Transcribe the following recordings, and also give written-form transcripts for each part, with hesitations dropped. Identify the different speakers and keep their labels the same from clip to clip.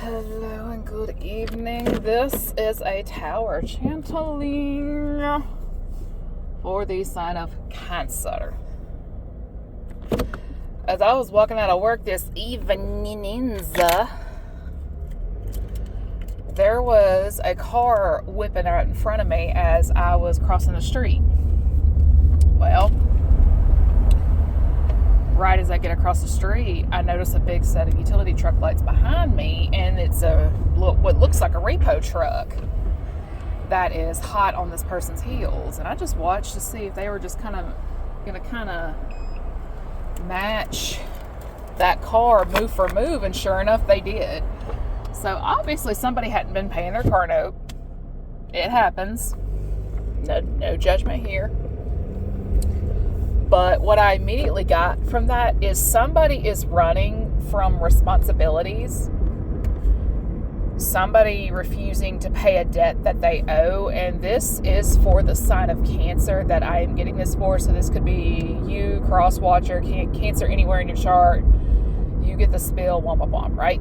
Speaker 1: Hello and good evening. This is a tower channeling for the sign of Cancer. As I was walking out of work this evening, there was a car whipping right in front of me as I was crossing the street. Well, right as I get across the street, I notice a big set of utility truck lights behind me, and it's what looks like a repo truck that is hot on this person's heels. And I just watched to see if they were just going to match that car move for move, and sure enough, they did. So obviously somebody hadn't been paying their car note. It happens. No judgment here. But what I immediately got from that is somebody is running from responsibilities. Somebody refusing to pay a debt that they owe. And this is for the sign of Cancer that I am getting this for. So this could be you, cross watcher, Cancer anywhere in your chart. You get the spill, womp, right?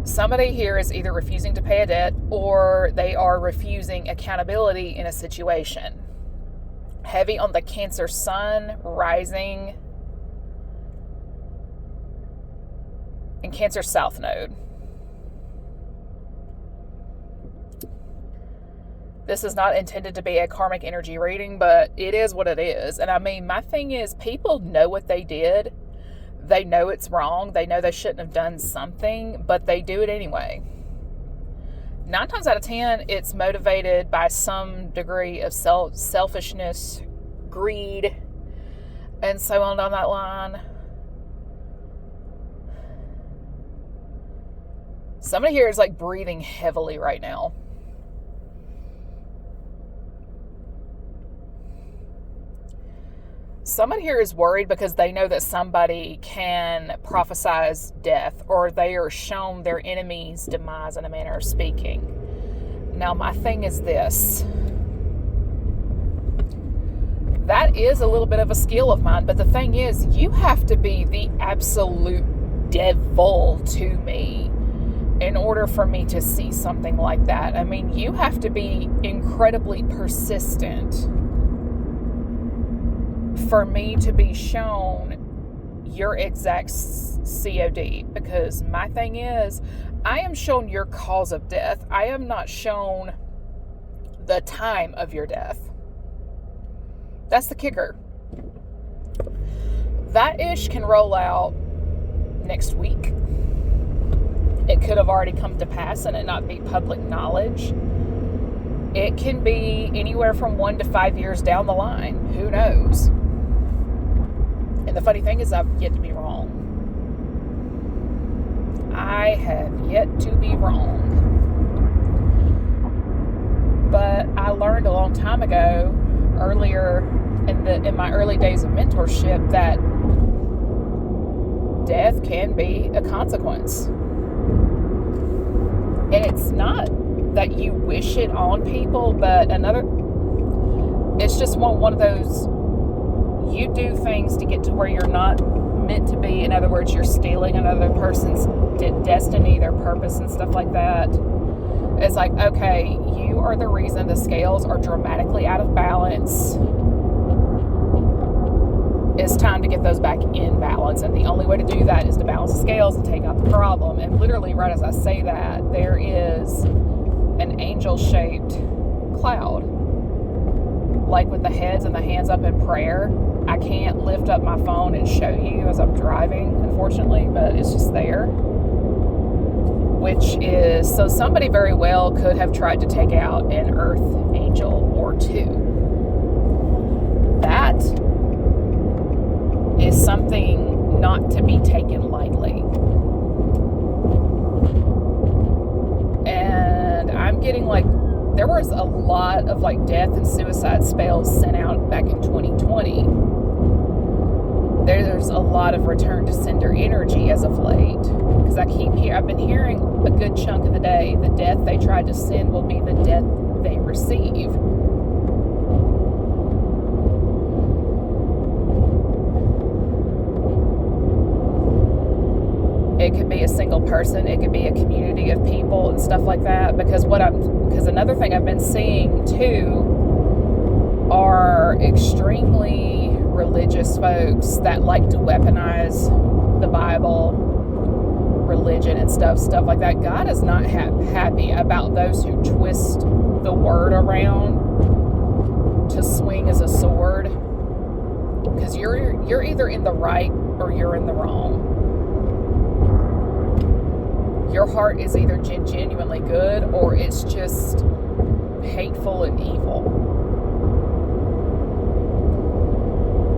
Speaker 1: Somebody here is either refusing to pay a debt or they are refusing accountability in a situation. Heavy on the Cancer sun, rising, and Cancer south node. This is not intended to be a karmic energy reading, but it is what it is. And I mean, my thing is, people know what they did. They know it's wrong. They know they shouldn't have done something, but they do it anyway. 9 times out of 10, it's motivated by some degree of selfishness, greed, and so on down that line. Somebody here is like breathing heavily right now. Somebody here is worried because they know that somebody can prophesize death, or they are shown their enemy's demise in a manner of speaking. Now, my thing is this. That is a little bit of a skill of mine, but the thing is, you have to be the absolute devil to me in order for me to see something like that. I mean, you have to be incredibly persistent for me to be shown your exact COD, because my thing is, I am shown your cause of death. I am not shown the time of your death. That's the kicker. That ish can roll out next week. It could have already come to pass and it not be public knowledge. It can be anywhere from 1 to 5 years down the line. Who knows? And the funny thing is, I've yet to be wrong. I have yet to be wrong. But I learned a long time ago, earlier in my early days of mentorship, that death can be a consequence. And it's not that you wish it on people, but it's just one of those, you do things to get to where you're not meant to be. In other words, you're stealing another person's destiny, their purpose, and stuff like that. It's like, okay, you are the reason the scales are dramatically out of balance. It's time to get those back in balance. And the only way to do that is to balance the scales and take out the problem. And literally, right as I say that, there is an angel-shaped cloud, like with the heads and the hands up in prayer. I can't lift up my phone and show you as I'm driving, unfortunately, but it's just there. Which is, so somebody very well could have tried to take out an earth angel or two. That is something not to be taken lightly. And I'm getting there was a lot of death and suicide spells sent out back in 2020. There's a lot of return to sender energy as of late, because I've been hearing a good chunk of the day, the death they tried to send will be the death they receive. be a single person. It could be a community of people and stuff like that. Because another thing I've been seeing too are extremely religious folks that like to weaponize the Bible, religion, and stuff like that. God is not happy about those who twist the word around to swing as a sword, because you're either in the right or you're in the wrong. Your heart is either genuinely good or it's just hateful and evil.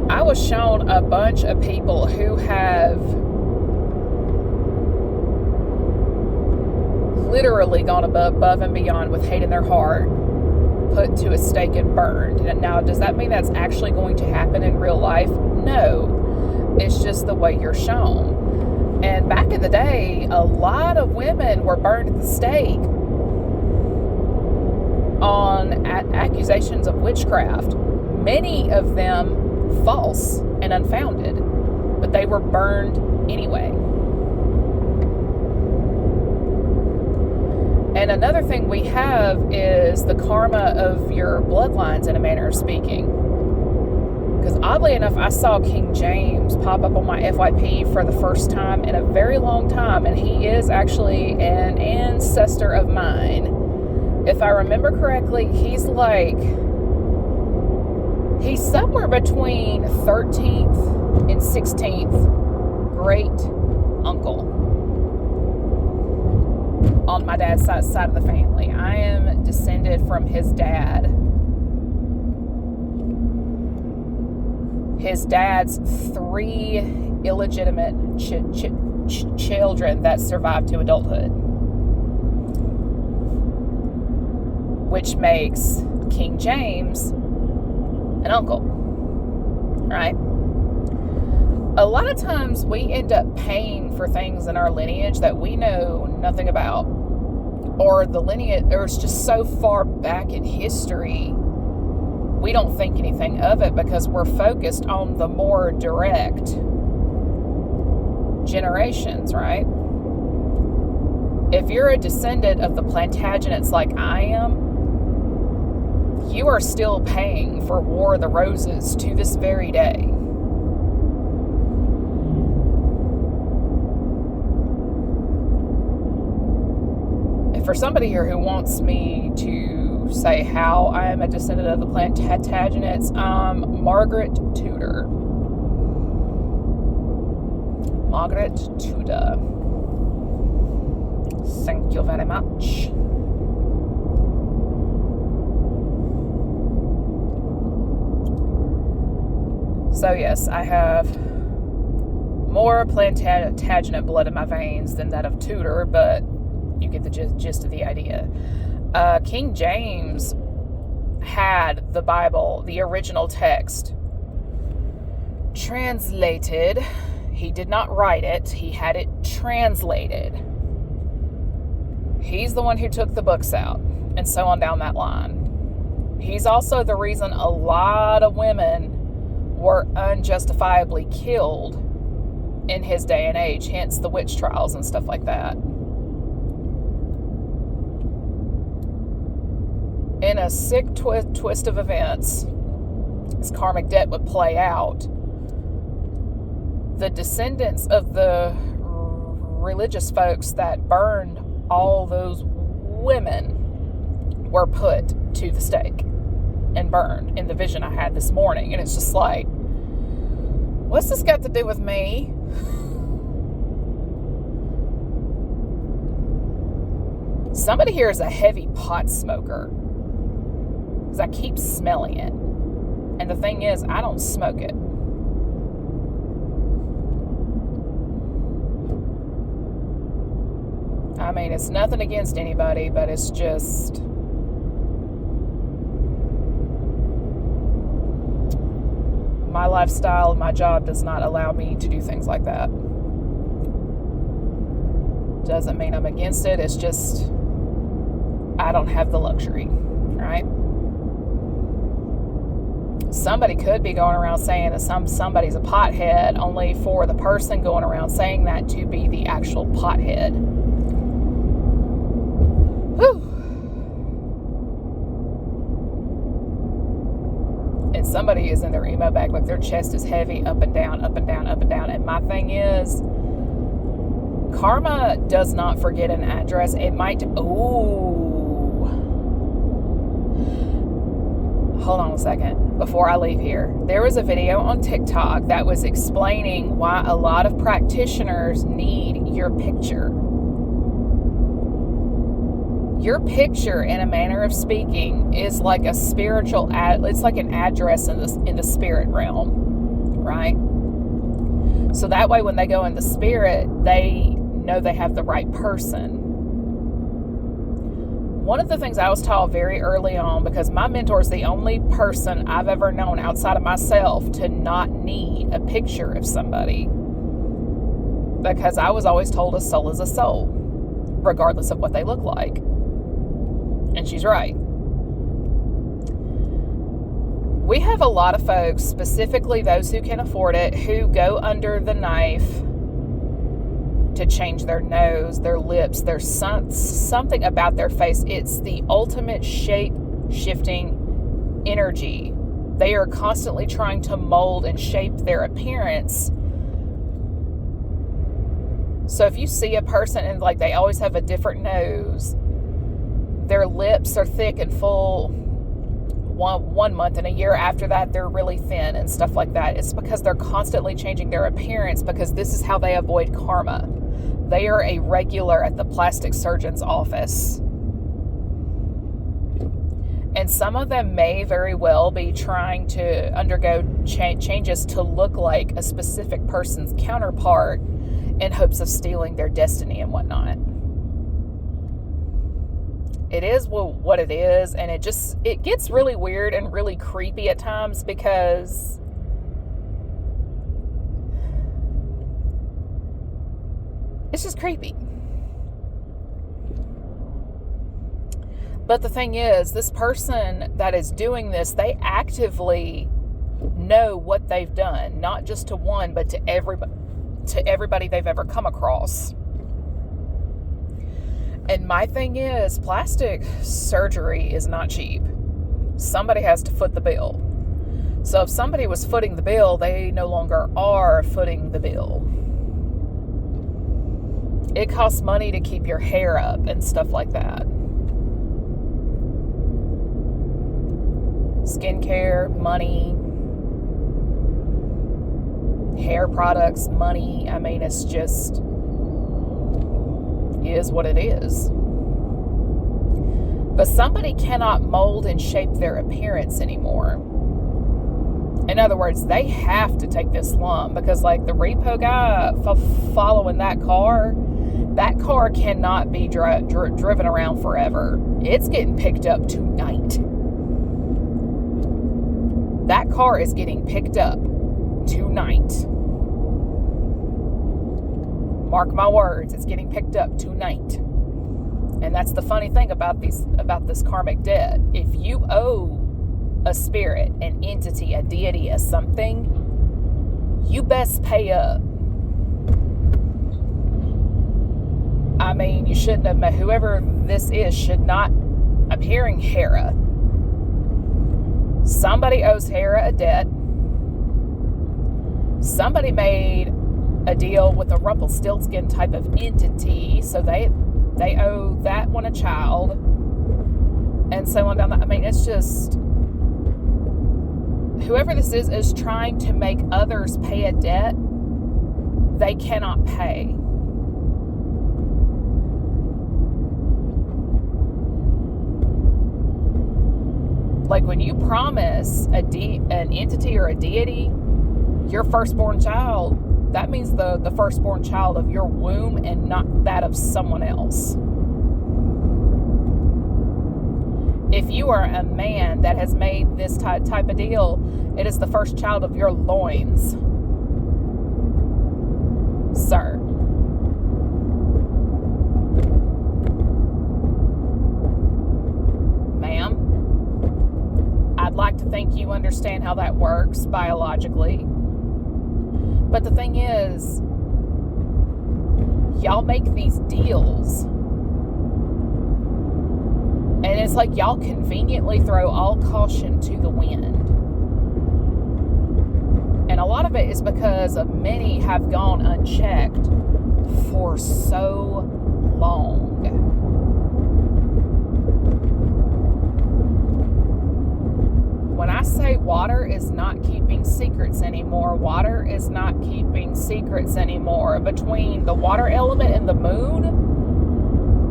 Speaker 1: I was shown a bunch of people who have literally gone above and beyond with hate in their heart, put to a stake and burned. Now, does that mean that's actually going to happen in real life? No. It's just the way you're shown. And back in the day, a lot of women were burned at the stake on accusations of witchcraft. Many of them false and unfounded, but they were burned anyway. And another thing we have is the karma of your bloodlines, in a manner of speaking. Because oddly enough, I saw King James pop up on my FYP for the first time in a very long time, and he is actually an ancestor of mine. If I remember correctly, he's somewhere between 13th and 16th great uncle on my dad's side of the family. I am descended from his dad. His dad's 3 illegitimate children that survived to adulthood, which makes King James an uncle, right? A lot of times we end up paying for things in our lineage that we know nothing about, or the lineage, or it's just so far back in history, we don't think anything of it because we're focused on the more direct generations, right? If you're a descendant of the Plantagenets like I am, you are still paying for War of the Roses to this very day. For somebody here who wants me to say how I am a descendant of the Plantagenets, Margaret Tudor. Margaret Tudor. Thank you very much. So yes, I have more Plantagenet blood in my veins than that of Tudor, but you get the gist of the idea. King James had the Bible, the original text, translated. He did not write it. He had it translated. He's the one who took the books out, and so on down that line. He's also the reason a lot of women were unjustifiably killed in his day and age, hence the witch trials and stuff like that. In a sick twist of events, as karmic debt would play out, the descendants of the religious folks that burned all those women were put to the stake and burned in the vision I had this morning. And it's just like, what's this got to do with me? Somebody here is a heavy pot smoker, because I keep smelling it. And the thing is, I don't smoke it. I mean, it's nothing against anybody, but it's just... my lifestyle and my job does not allow me to do things like that. Doesn't mean I'm against it. It's just I don't have the luxury, right? somebody could be going around saying that somebody's a pothead, only for the person going around saying that to be the actual pothead. Whew. And somebody is in their emo bag, like their chest is heavy, up and down, up and down, up and down. And my thing is, karma does not forget an address. It might, hold on a second before I leave here. There was a video on TikTok that was explaining why a lot of practitioners need your picture. Your picture, in a manner of speaking, is like a spiritual it's like an address in the spirit realm, right? So that way when they go in the spirit, they know they have the right person. One of the things I was taught very early on, because my mentor is the only person I've ever known outside of myself to not need a picture of somebody, because I was always told a soul is a soul, regardless of what they look like. And she's right. We have a lot of folks, specifically those who can afford it, who go under the knife to change their nose, their lips, there's something about their face. It's the ultimate shape-shifting energy. They are constantly trying to mold and shape their appearance. So if you see a person and like they always have a different nose, their lips are thick and full one month, and a year after that they're really thin and stuff like that, it's because they're constantly changing their appearance, because this is how they avoid karma. They are a regular at the plastic surgeon's office. And some of them may very well be trying to undergo changes to look like a specific person's counterpart in hopes of stealing their destiny and whatnot. It is what it is, and it gets really weird and really creepy at times, because it's just creepy. But the thing is, this person that is doing this, they actively know what they've done, not just to one, but to everybody they've ever come across. And my thing is, plastic surgery is not cheap. Somebody has to foot the bill. So if somebody was footing the bill, they no longer are footing the bill. It costs money to keep your hair up and stuff like that. Skincare, money, hair products, money. I mean, it's just is what it is. But somebody cannot mold and shape their appearance anymore. In other words, they have to take this lump, because like the repo guy following that car cannot be driven around forever. It's getting picked up tonight. That car is getting picked up tonight. Mark my words, it's getting picked up tonight. And that's the funny thing about this karmic debt. If you owe a spirit, an entity, a deity, a something, you best pay up. I mean, you shouldn't have met whoever this is should not. I'm hearing Hera. Somebody owes Hera a debt. Somebody made a deal with a Rumpelstiltskin type of entity, so they owe that one a child, and so on down that. I mean, it's just, whoever this is trying to make others pay a debt they cannot pay. Like when you promise an entity or a deity your firstborn child, that means the firstborn child of your womb and not that of someone else. If you are a man that has made this type of deal, it is the first child of your loins, sir. Ma'am, I'd like to think you understand how how that works biologically. But the thing is, y'all make these deals, and it's like y'all conveniently throw all caution to the wind. And a lot of it is because of many have gone unchecked for so long. When I say water is not keeping secrets anymore, water is not keeping secrets anymore. Between the water element and the moon,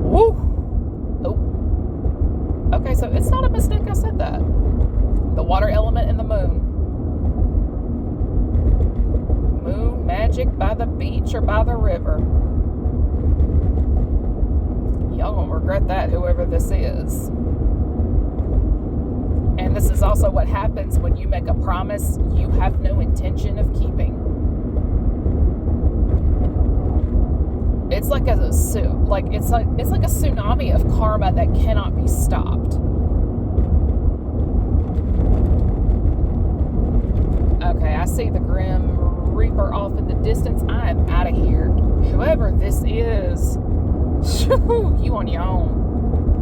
Speaker 1: woo! Oh. Okay, so it's not a mistake I said that. The water element and the moon. Moon magic by the beach or by the river. Y'all gonna regret that, whoever this is. And this is also what happens when you make a promise you have no intention of keeping. It's like a tsunami of karma that cannot be stopped. Okay, I see the Grim Reaper off in the distance. I am out of here. Whoever this is, you on your own.